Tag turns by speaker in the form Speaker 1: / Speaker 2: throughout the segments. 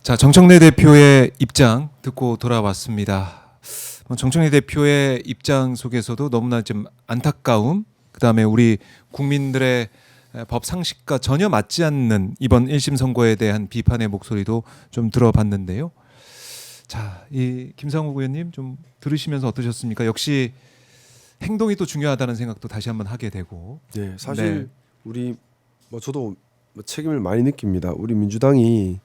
Speaker 1: 자, 정청래 대표의 입장 듣고 돌아왔습니다. 정청래 대표의 입장 속에서도 너무나 좀 안타까움, 그다음에 우리 국민들의 법 상식과 전혀 맞지 않는 이번 1심 선고에 대한 비판의 목소리도 좀 들어봤는데요. 자, 이 김상욱 의원님 좀 들으시면서 어떠셨습니까? 역시 행동이 또 중요하다는 생각도 다시 한번 하게 되고.
Speaker 2: 네, 사실 우리 저도 책임을 많이 느낍니다. 우리 민주당이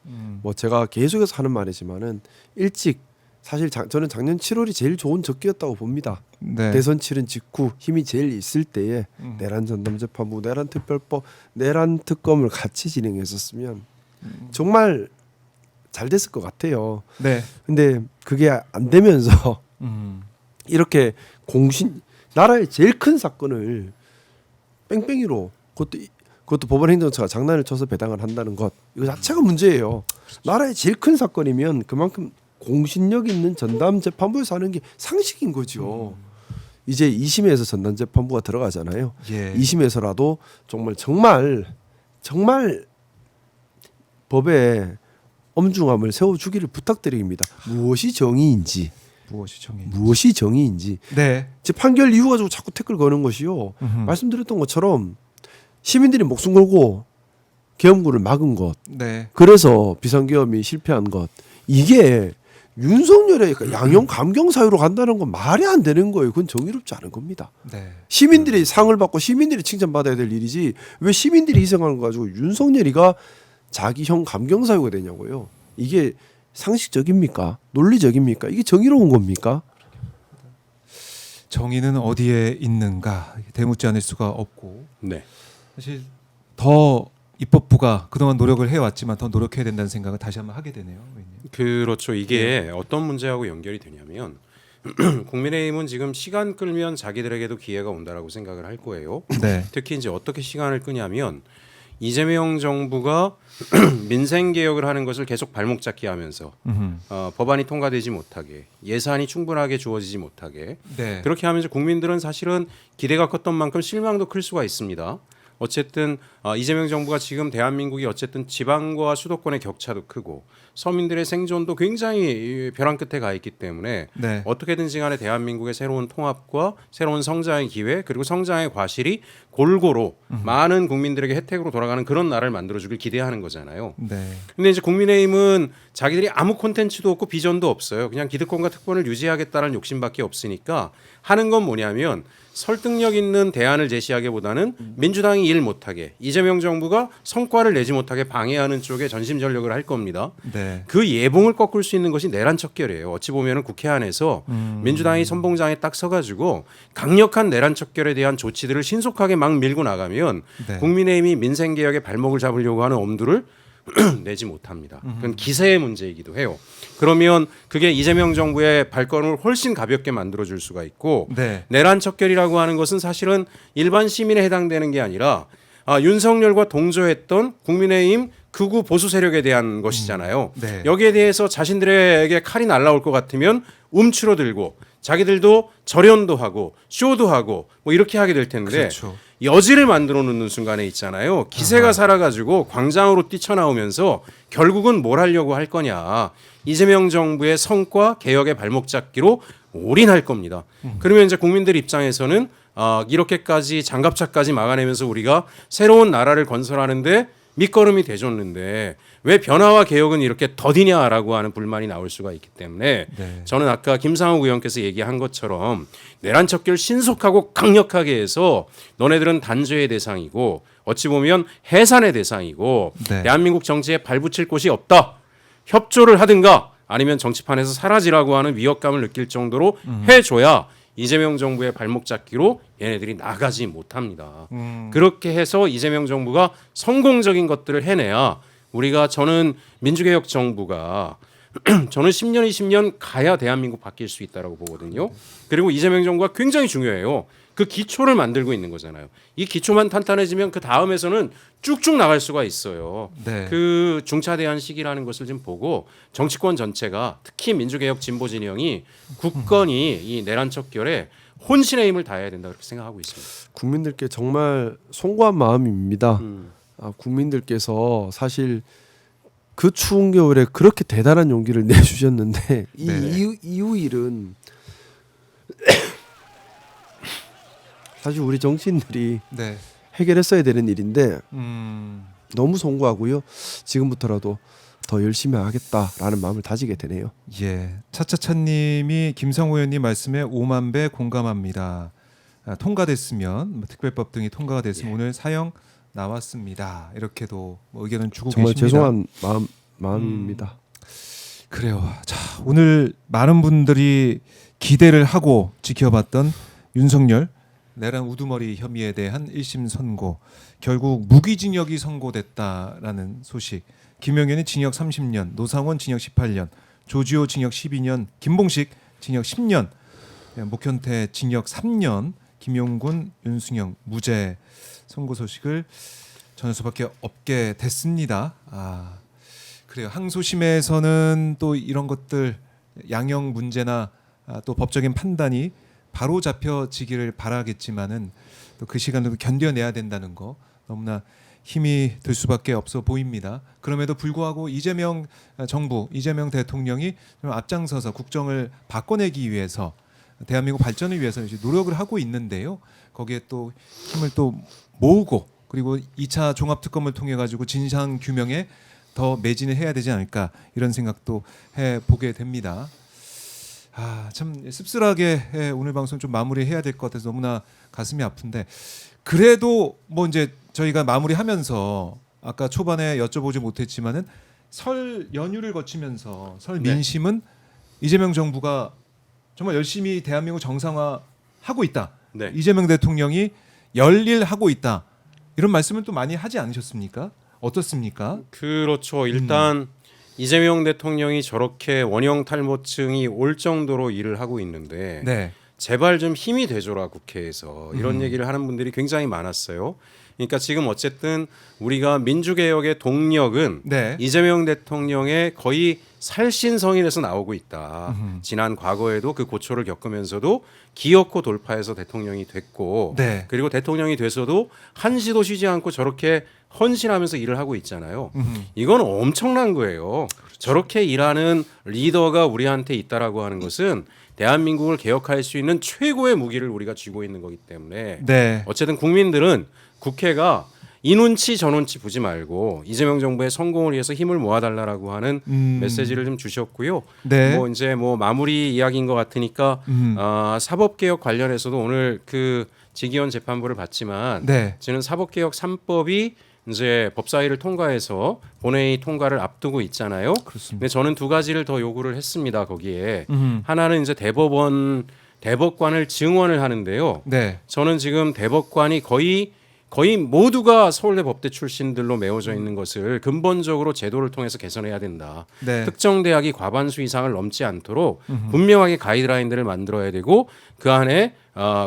Speaker 2: 제가 계속해서 하는 말이지만은 일찍 사실 저는 작년 7월이 제일 좋은 적기였다고 봅니다.
Speaker 1: 네.
Speaker 2: 대선 치른 직후 힘이 제일 있을 때에 내란 전담재판부, 내란 특별법, 내란 특검을 같이 진행했었으면 정말 잘 됐을 것 같아요.
Speaker 1: 네.
Speaker 2: 근데 그게 안 되면서 이렇게 나라의 제일 큰 사건을 뺑뺑이로 그것도 법원행정처가 장난을 쳐서 배당을 한다는 것, 이거 자체가 문제예요. 나라의 제일 큰 사건이면 그만큼 공신력 있는 전담재판부에서 하는 게 상식인 거죠. 이제 2심에서 전담재판부가 들어가잖아요.
Speaker 1: 예.
Speaker 2: 2심에서라도 정말 법에 엄중함을 세워주기를 부탁드립니다. 무엇이 정의인지. 무엇이 정의인지.
Speaker 1: 네.
Speaker 2: 제 판결 이유 가지고 자꾸 태클 거는 것이요. 말씀드렸던 것처럼 시민들이 목숨 걸고 계엄군을 막은 것,
Speaker 1: 네.
Speaker 2: 그래서 비상계엄이 실패한 것, 이게 윤석열의 양형 감경 사유로 간다는 건 말이 안 되는 거예요. 그건 정의롭지 않은 겁니다.
Speaker 1: 네.
Speaker 2: 시민들이 상을 받고 시민들이 칭찬받아야 될 일이지 왜 시민들이 희생하는 거 가지고 윤석열이가 자기 형 감경 사유가 되냐고요. 이게 상식적입니까? 논리적입니까? 이게 정의로운 겁니까?
Speaker 1: 정의는 어디에 있는가 되묻지 않을 수가 없고,
Speaker 3: 네.
Speaker 1: 사실 더 입법부가 그동안 노력을 해왔지만 더 노력해야 된다는 생각을 다시 한번 하게 되네요. 의원님.
Speaker 3: 그렇죠. 이게 어떤 문제하고 연결이 되냐면 국민의힘은 지금 시간 끌면 자기들에게도 기회가 온다라고 생각을 할 거예요.
Speaker 1: 네.
Speaker 3: 특히 이제 어떻게 시간을 끄냐면 이재명 정부가 민생 개혁을 하는 것을 계속 발목 잡기 하면서 법안이 통과되지 못하게, 예산이 충분하게 주어지지 못하게,
Speaker 1: 네.
Speaker 3: 그렇게 하면서 국민들은 사실은 기대가 컸던 만큼 실망도 클 수가 있습니다. 어쨌든 이재명 정부가 지금 대한민국이 어쨌든 지방과 수도권의 격차도 크고 서민들의 생존도 굉장히 벼랑 끝에 가 있기 때문에
Speaker 1: 네.
Speaker 3: 어떻게든지 간에 대한민국의 새로운 통합과 새로운 성장의 기회, 그리고 성장의 과실이 골고루 많은 국민들에게 혜택으로 돌아가는 그런 나라를 만들어주길 기대하는 거잖아요.
Speaker 1: 네.
Speaker 3: 근데 이제 국민의힘은 자기들이 아무 콘텐츠도 없고 비전도 없어요. 그냥 기득권과 특권을 유지하겠다는 욕심밖에 없으니까 하는 건 뭐냐면 설득력 있는 대안을 제시하기보다는 민주당이 일 못하게, 이재명 정부가 성과를 내지 못하게 방해하는 쪽에 전심전력을 할 겁니다.
Speaker 1: 네.
Speaker 3: 그 예봉을 꺾을 수 있는 것이 내란 척결이에요. 어찌 보면은 국회 안에서 민주당이 선봉장에 딱 서가지고 강력한 내란 척결에 대한 조치들을 신속하게 막 밀고 나가면
Speaker 1: 네.
Speaker 3: 국민의힘이 민생 개혁에 발목을 잡으려고 하는 엄두를 내지 못합니다. 그건 기세의 문제이기도 해요. 그러면 그게 이재명 정부의 발걸음을 훨씬 가볍게 만들어줄 수가 있고,
Speaker 1: 네.
Speaker 3: 내란 척결이라고 하는 것은 사실은 일반 시민에 해당되는 게 아니라 윤석열과 동조했던 국민의힘 극우 보수 세력에 대한 것이잖아요.
Speaker 1: 네.
Speaker 3: 여기에 대해서 자신들에게 칼이 날라올 것 같으면 움츠러들고 자기들도 절연도 하고 쇼도 하고 뭐 이렇게 하게 될 텐데,
Speaker 1: 그렇죠.
Speaker 3: 여지를 만들어 놓는 순간에 있잖아요. 기세가 살아가지고 광장으로 뛰쳐나오면서 결국은 뭘 하려고 할 거냐. 이재명 정부의 성과 개혁의 발목 잡기로 올인할 겁니다. 그러면 이제 국민들 입장에서는 이렇게까지 장갑차까지 막아내면서 우리가 새로운 나라를 건설하는데 밑거름이 돼줬는데 왜 변화와 개혁은 이렇게 더디냐라고 하는 불만이 나올 수가 있기 때문에
Speaker 1: 네.
Speaker 3: 저는 아까 김상욱 의원께서 얘기한 것처럼 내란 척결 신속하고 강력하게 해서 너네들은 단죄의 대상이고 어찌 보면 해산의 대상이고
Speaker 1: 네.
Speaker 3: 대한민국 정치에 발붙일 곳이 없다. 협조를 하든가 아니면 정치판에서 사라지라고 하는 위협감을 느낄 정도로 해줘야 이재명 정부의 발목 잡기로 얘네들이 나가지 못합니다. 그렇게 해서 이재명 정부가 성공적인 것들을 해내야 저는 민주개혁 정부가 저는 10년, 20년 가야 대한민국 바뀔 수 있다라고 보거든요. 그리고 이재명 정부가 굉장히 중요해요. 그 기초를 만들고 있는 거잖아요. 이 기초만 탄탄해지면 그 다음에서는 쭉쭉 나갈 수가 있어요.
Speaker 1: 네.
Speaker 3: 그 중차대한 시기라는 것을 좀 보고 정치권 전체가 특히 민주개혁 진보 진영이 굳건히 이 내란 척결에 혼신의 힘을 다해야 된다 그렇게 생각하고 있습니다.
Speaker 2: 국민들께 정말 송구한 마음입니다. 국민들께서 사실 그 추운 겨울에 그렇게 대단한 용기를 내주셨는데 이
Speaker 1: 네.
Speaker 2: 이후 일은 사실 우리 정치인들이
Speaker 1: 네.
Speaker 2: 해결했어야 되는 일인데
Speaker 1: 음.
Speaker 2: 너무 송구하고요. 지금부터라도 더 열심히 하겠다라는 마음을 다지게 되네요.
Speaker 1: 예, 차차차님이 김성호 의원님 말씀에 5만 배 공감합니다. 통과됐으면 뭐 특별법 등이 통과가 됐으면 오늘 사형 나왔습니다. 이렇게도 뭐 의견을 주고
Speaker 2: 정말
Speaker 1: 계십니다.
Speaker 2: 죄송한 마음입니다.
Speaker 1: 그래요. 자, 오늘 많은 분들이 기대를 하고 지켜봤던 윤석열 내란 우두머리 혐의에 대한 1심 선고, 결국 무기징역이 선고됐다라는 소식. 김영현이 징역 30년, 노상원 징역 18년, 조지호 징역 12년, 김봉식 징역 10년, 목현태 징역 3년, 김용군, 윤승영 무죄 선고 소식을 전할 수밖에 없게 됐습니다. 그래요. 항소심에서는 또 이런 것들 양형 문제나 또 법적인 판단이 바로 잡혀지기를 바라겠지만은 또 그 시간도 견뎌내야 된다는 거 너무나 힘이 들 수밖에 없어 보입니다. 그럼에도 불구하고 이재명 정부, 이재명 대통령이 좀 앞장서서 국정을 바꿔내기 위해서 대한민국 발전을 위해서 이제 노력을 하고 있는데요. 거기에 또 힘을 또 모으고 그리고 2차 종합특검을 통해 가지고 진상 규명에 더 매진을 해야 되지 않을까 이런 생각도 해 보게 됩니다. 참 씁쓸하게 오늘 방송 좀 마무리해야 될 것 같아서 너무나 가슴이 아픈데 그래도 뭐 이제 저희가 마무리하면서 아까 초반에 여쭤보지 못했지만은 설 연휴를 거치면서 설
Speaker 3: 네.
Speaker 1: 민심은 이재명 정부가 정말 열심히 대한민국 정상화하고 있다.
Speaker 3: 네.
Speaker 1: 이재명 대통령이 열일하고 있다. 이런 말씀을 또 많이 하지 않으셨습니까? 어떻습니까?
Speaker 3: 그렇죠. 일단 이재명 대통령이 저렇게 원형 탈모층이 올 정도로 일을 하고 있는데
Speaker 1: 네.
Speaker 3: 제발 좀 힘이 되줘라 국회에서 이런 얘기를 하는 분들이 굉장히 많았어요. 그러니까 지금 어쨌든 우리가 민주개혁의 동력은
Speaker 1: 네.
Speaker 3: 이재명 대통령의 거의 살신성인에서 나오고 있다. 지난 과거에도 그 고초를 겪으면서도 기어코 돌파해서 대통령이 됐고
Speaker 1: 네.
Speaker 3: 그리고 대통령이 돼서도 한시도 쉬지 않고 저렇게 헌신하면서 일을 하고 있잖아요. 이건 엄청난 거예요. 저렇게 일하는 리더가 우리한테 있다라고 하는 것은 대한민국을 개혁할 수 있는 최고의 무기를 우리가 쥐고 있는 거기 때문에
Speaker 1: 네.
Speaker 3: 어쨌든 국민들은 국회가 이 눈치 저 눈치 보지 말고 이재명 정부의 성공을 위해서 힘을 모아달라고 하는 메시지를 좀 주셨고요.
Speaker 1: 네.
Speaker 3: 뭐 이제 뭐 마무리 이야기인 것 같으니까 사법개혁 관련해서도 오늘 그 지기현 재판부를 봤지만
Speaker 1: 네.
Speaker 3: 저는 사법개혁 3법이 이제 법사위를 통과해서 본회의 통과를 앞두고 있잖아요.
Speaker 1: 그렇습니다.
Speaker 3: 근데 저는 두 가지를 더 요구를 했습니다. 거기에 하나는 이제 대법관을 증원을 하는데요.
Speaker 1: 네.
Speaker 3: 저는 지금 대법관이 거의 모두가 서울대 법대 출신들로 메워져 있는 것을 근본적으로 제도를 통해서 개선해야 된다.
Speaker 1: 네.
Speaker 3: 특정 대학이 과반수 이상을 넘지 않도록 분명하게 가이드라인들을 만들어야 되고 그 안에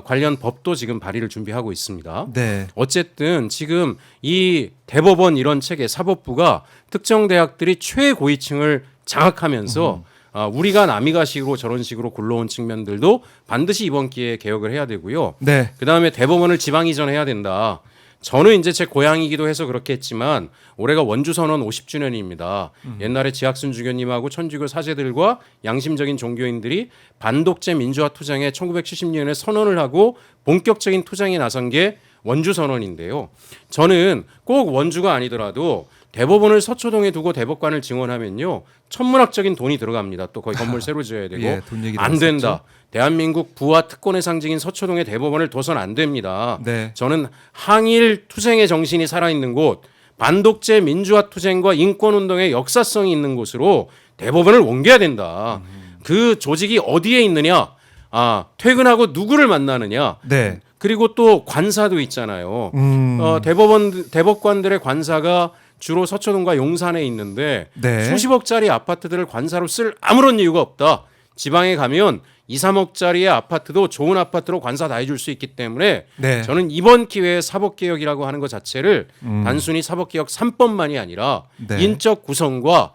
Speaker 3: 관련 법도 지금 발의를 준비하고 있습니다.
Speaker 1: 네.
Speaker 3: 어쨌든 지금 이 대법원 이런 체계 사법부가 특정 대학들이 최고위층을 장악하면서 우리가 남이가식으로 저런 식으로 굴러온 측면들도 반드시 이번 기회에 개혁을 해야 되고요.
Speaker 1: 네.
Speaker 3: 그다음에 대법원을 지방 이전해야 된다. 저는 이제 제 고향이기도 해서 그렇게 했지만 올해가 원주선언 50주년입니다. 옛날에 지학순 주교님하고 천주교 사제들과 양심적인 종교인들이 반독재 민주화 투쟁에 1970년에 선언을 하고 본격적인 투쟁에 나선 게 원주선언인데요. 저는 꼭 원주가 아니더라도 대법원을 서초동에 두고 대법관을 증원하면요 천문학적인 돈이 들어갑니다. 또 거기 건물 새로 지어야 되고
Speaker 1: 예, 돈 얘기
Speaker 3: 안
Speaker 1: 나왔었죠.
Speaker 3: 된다. 대한민국 부와 특권의 상징인 서초동의 대법원을 둬선 안 됩니다.
Speaker 1: 네.
Speaker 3: 저는 항일 투쟁의 정신이 살아있는 곳, 반독재 민주화 투쟁과 인권운동의 역사성이 있는 곳으로 대법원을 옮겨야 된다. 그 조직이 어디에 있느냐? 퇴근하고 누구를 만나느냐?
Speaker 1: 네.
Speaker 3: 그리고 또 관사도 있잖아요. 대법관들의 관사가 주로 서초동과 용산에 있는데
Speaker 1: 네.
Speaker 3: 수십억짜리 아파트들을 관사로 쓸 아무런 이유가 없다. 지방에 가면 2, 3억짜리의 아파트도 좋은 아파트로 관사 다 해줄 수 있기 때문에
Speaker 1: 네.
Speaker 3: 저는 이번 기회에 사법개혁이라고 하는 것 자체를 단순히 사법개혁 3법만이 아니라
Speaker 1: 네.
Speaker 3: 인적 구성과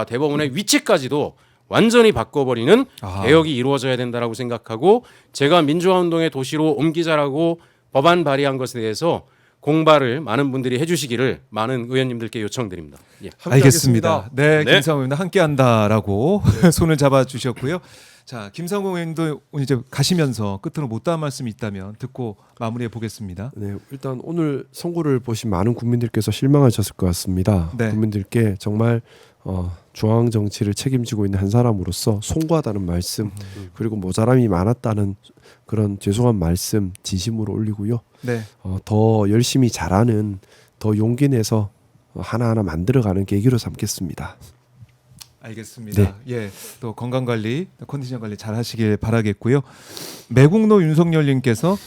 Speaker 3: 대법원의 위치까지도 완전히 바꿔버리는 개혁이 이루어져야 된다라고 생각하고 제가 민주화운동의 도시로 옮기자라고 법안 발의한 것에 대해서 공발을 많은 분들이 해주시기를 많은 의원님들께 요청드립니다. 예.
Speaker 2: 함께
Speaker 1: 알겠습니다.
Speaker 2: 하겠습니다.
Speaker 1: 네,
Speaker 3: 네.
Speaker 1: 김상호 의원도 함께한다라고 손을 잡아주셨고요. 자, 김상호 의원도 오늘 이제 가시면서 끝으로 못다한 말씀이 있다면 듣고 마무리해 보겠습니다.
Speaker 2: 네, 일단 오늘 선고를 보신 많은 국민들께서 실망하셨을 것 같습니다.
Speaker 1: 네.
Speaker 2: 국민들께 정말 중앙 정치를 책임지고 있는 한 사람으로서 송구하다는 말씀 그리고 모자람이 많았다는 그런 죄송한 말씀 진심으로 올리고요.
Speaker 1: 네,
Speaker 2: 더 열심히 잘하는 더 용기 내서 하나하나 만들어가는 계기로 삼겠습니다.
Speaker 1: 알겠습니다. 예, 또 건강 관리, 컨디션 관리 잘 하시길 바라겠고요. 매국노 윤석열님께서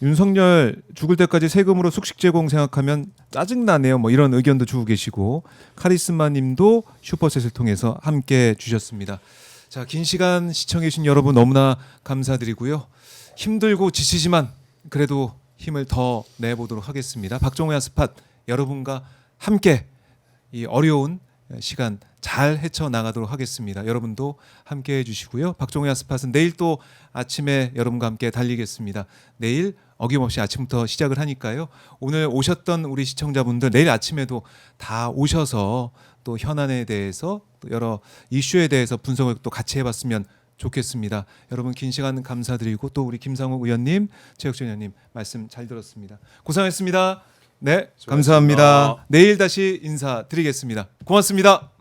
Speaker 1: 윤석열 죽을 때까지 세금으로 숙식 제공 생각하면 짜증 나네요. 뭐 이런 의견도 주고 계시고 카리스마님도 슈퍼챗을 통해서 함께 주셨습니다. 자, 긴 시간 시청해 주신 여러분 너무나 감사드리고요. 힘들고 지치지만 그래도 힘을 더 내보도록 하겠습니다. 박종호야 스팟 여러분과 함께 이 어려운 시간 잘 헤쳐나가도록 하겠습니다. 여러분도 함께 해주시고요. 박종호야 스팟은 내일 또 아침에 여러분과 함께 달리겠습니다. 내일 어김없이 아침부터 시작을 하니까요. 오늘 오셨던 우리 시청자분들 내일 아침에도 다 오셔서 또 현안에 대해서 또 여러 이슈에 대해서 분석을 또 같이 해봤으면 좋겠습니다. 여러분 긴 시간 감사드리고 또 우리 김상욱 의원님, 최혁준 의원님 말씀 잘 들었습니다. 고생하셨습니다. 네, 감사합니다. 내일 다시 인사드리겠습니다. 고맙습니다.